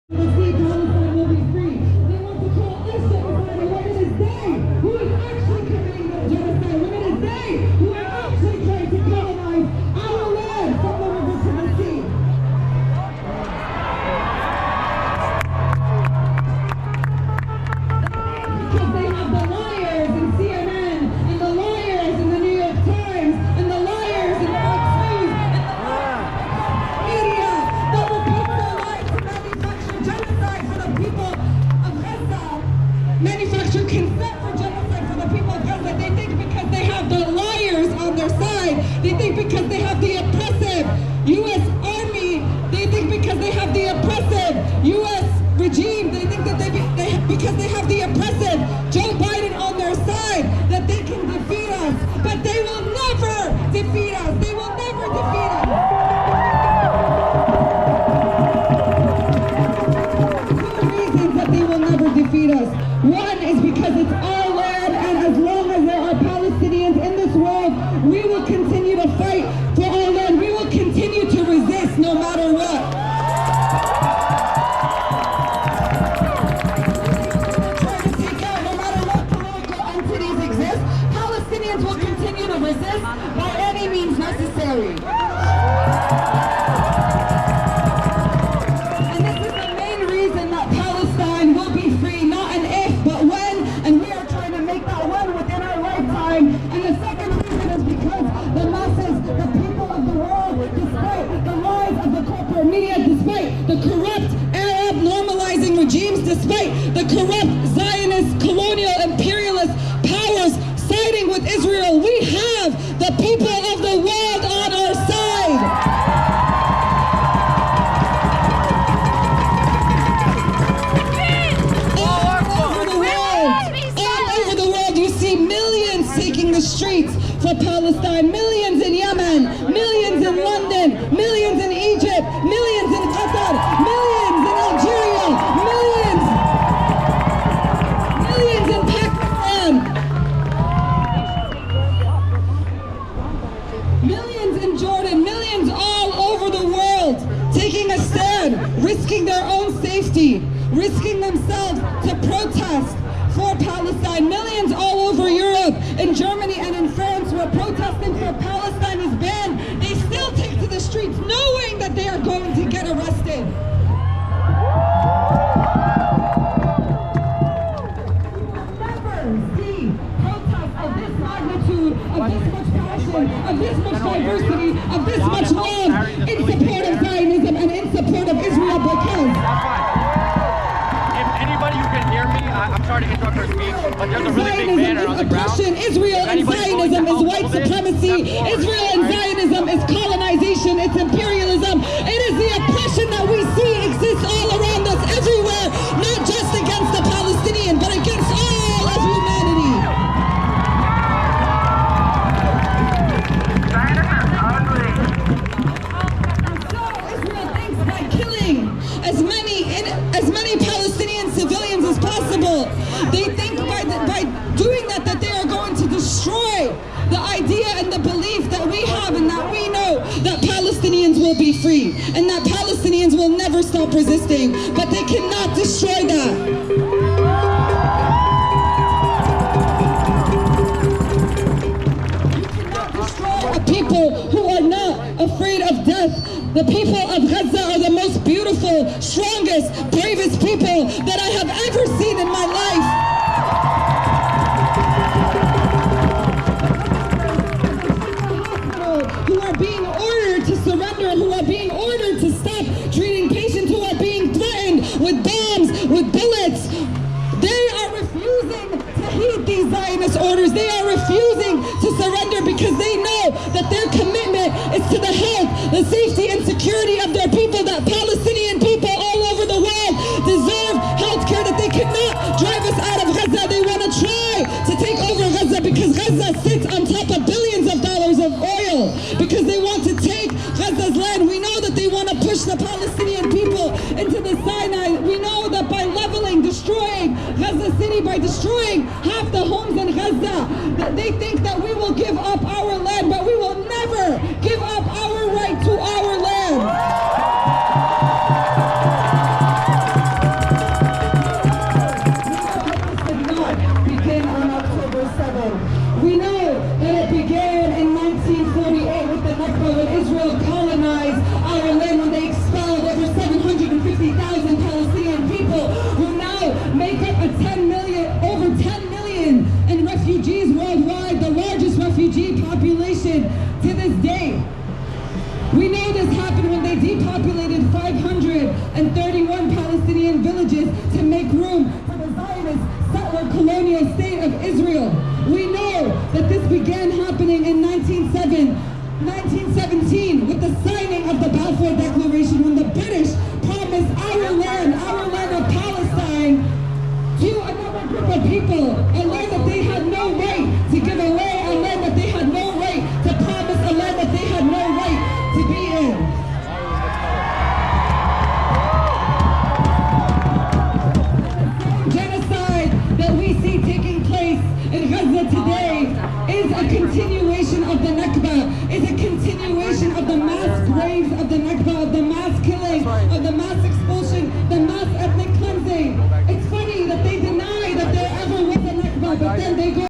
Palestine will be free. They want to call us genocide when it is they who is actually committing the genocide, when it is they who are actually trying to colonize our land from the river to the sea. Because they have the liars in CNN and the liars in the New York Times and the liars in Fox News and the media that repeat their lies to manufacture genocide for the people of Gaza, manufacture consent for genocide for the people of Gaza. They think because they have the liars on their side, they think because they have the oppressive U.S. Army, they think because they have the oppressive U.S. regime, they think that because they have the oppressive Joe Biden on their side, that they can defeat us. But they will never defeat us. They will never defeat us. Two reasons that they will never defeat us. One is because it's our land, and as long as there are Palestinians in this world, we will continue to fight for our land. We will continue to resist no matter what. Palestinians will continue to resist by any means necessary. And this is the main reason that Palestine will be free, not an if, but when, and we are trying to make that when within our lifetime. And the second reason is because the masses, the people of the world, despite the lies of the corporate media, despite the corrupt Arab normalizing regimes, despite the corrupt Zionist, colonial, imperialist powers siding with Israel, we have the people of the world on our side. All over the world, you see millions taking the streets for Palestine, millions in Yemen, millions in London, millions in Egypt, millions in Qatar, millions in Algeria, millions in Pakistan. Millions in Jordan, millions all over the world taking a stand, risking their own safety, risking themselves to protest for Palestine. Millions all over Europe, in Germany and in France, who are protesting for Palestine is banned. They still take to the streets knowing that they are going to get arrested. Of this much passion, of this much diversity, of this much love in support of Zionism and in support of Israel, because if anybody who can hear me, I'm sorry to interrupt her speech, but there's a really big banner on the ground. Israel and Zionism is white supremacy. Israel and Zionism is colonization. It's imperialism. It is the oppression that we see exists all around us, everywhere, not just against the Palestinian, but against all of humanity. As many Palestinian civilians as possible. They think by doing that they are going to destroy the idea and the belief that we have and that we know that Palestinians will be free and that Palestinians will never stop resisting. But they cannot destroy that. People who are not afraid of death. The people of Gaza are the most beautiful, strongest, bravest people that I have ever seen in my life. Who are being ordered to surrender, who are being ordered to stop treating patients, who are being threatened with bombs, with bullets. They are refusing to heed these Zionist orders. They are refusing to surrender because they know that their commitment is to the health, the safety, and security of their people, that Palestinian people all over the world deserve health care, that they cannot drive us out of Gaza. They want to try to take over Gaza because Gaza sits on top of billions of dollars of oil, because they want to take Gaza's land. We know that they want to push the Palestinian people into the Sinai. We know that by leveling, destroying Gaza City, by destroying half the homes in Gaza, that they think that we will give up our land, but we will never give up our right to our land. 60,000 Palestinian people who now make up over 10 million in refugees worldwide, the largest refugee population to this day. We know this happened when they depopulated 531 Palestinian villages to make room for the Zionist settler colonial state of Israel. We know that this began happening in 1917 with the signing of the Balfour Declaration, when the British promised our land of Palestine, to another group of people, a land that they had no right to give away, a land that they had no right to promise, a land that they had no right to be in. Genocide that we see taking place in Gaza today is a continuation of the Nakba, is a continuation of the mass graves of the Nakba, of the mass killing, of the mass expulsion, the mass